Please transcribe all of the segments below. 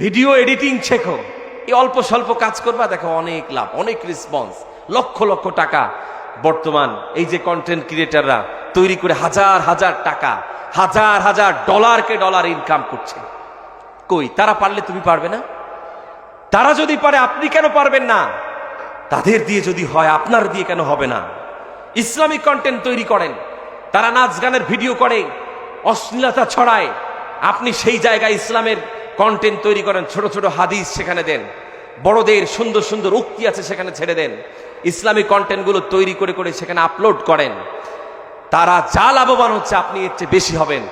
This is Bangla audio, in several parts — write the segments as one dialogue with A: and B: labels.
A: ভিডিও এডিটিং শেখো, এই অল্প স্বল্প কাজ করবা, দেখো অনেক লাভ, অনেক রেসপন্স, লক্ষ লক্ষ টাকা। বর্তমান এই যে কন্টেন্ট ক্রিয়েটাররা তৈরি করে হাজার হাজার টাকা, হাজার হাজার ডলারকে ডলার ইনকাম করছে। কই তারা পারলে তুমি পারবে না? তারা যদি পারে আপনি কেন পারবেন না? তাদের দিয়ে যদি হয় আপনার দিয়ে কেন হবে না? ইসলামিক কন্টেন্ট তৈরি করেন, তারা নাচ গানের ভিডিও করে, অশ্লীলতা ছড়ায়, আপনি সেই জায়গায় ইসলামের কন্টেন্ট তৈরি করেন, ছোট ছোট হাদিস সেখানে দেন, বড়দের সুন্দর সুন্দর উক্তি আছে সেখানে ছেড়ে দেন, ইসলামিক কন্টেন্টগুলো তৈরি করে করে সেখানে আপলোড করেন। তারা যা লাভবান হচ্ছে আপনি এর চেয়ে বেশি হবেন,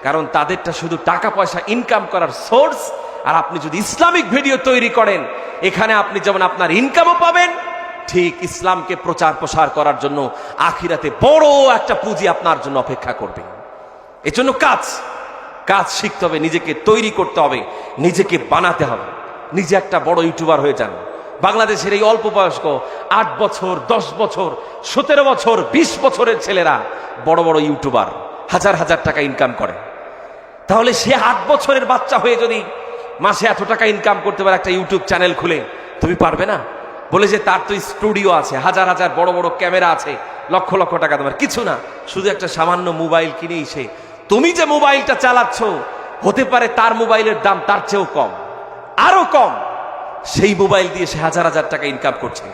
A: কারণ তাদেরটা শুধু টাকা পয়সা ইনকাম করার সোর্স। আর আপনি যদি ইসলামিক ভিডিও তৈরি করেন, এখানে আপনি যেমন আপনার ইনকামও পাবেন, ঠিক ইসলামকে প্রচার প্রসার করার জন্য আখিরাতে বড় একটা পুঁজি আপনার জন্য অপেক্ষা করবে। এজন্য কাজ শিখতে হবে, নিজেকে তৈরি করতে হবে, নিজেকে বানাতে হবে। নিজে একটা বড় ইউটিউবার হয়ে যান। বাংলাদেশের এই অল্প বয়স্ক 8 বছর, 10 বছর, 17 বছর, 20 বছরের ছেলেরা বড় বড় ইউটিউবার, হাজার হাজার টাকা ইনকাম করে। তাহলে সে 8 বছরের বাচ্চা হয়ে যদি মাসে এত টাকা ইনকাম করতে পারে একটা ইউটিউব চ্যানেল খুলে, তুমি পারবে না? বলে যে তার তো স্টুডিও আছে, হাজার হাজার বড় বড় ক্যামেরা আছে, লক্ষ লক্ষ টাকা তোমার কিছু না, শুধু একটা সামান্য মোবাইল কিনেই সে, তুমি যে মোবাইলটা চালাচ্ছ হতে পারে তার মোবাইলের দাম তার চেয়েও কম, আরো কম, সেই মোবাইল দিয়ে সে হাজার হাজার টাকা ইনকাম করছে।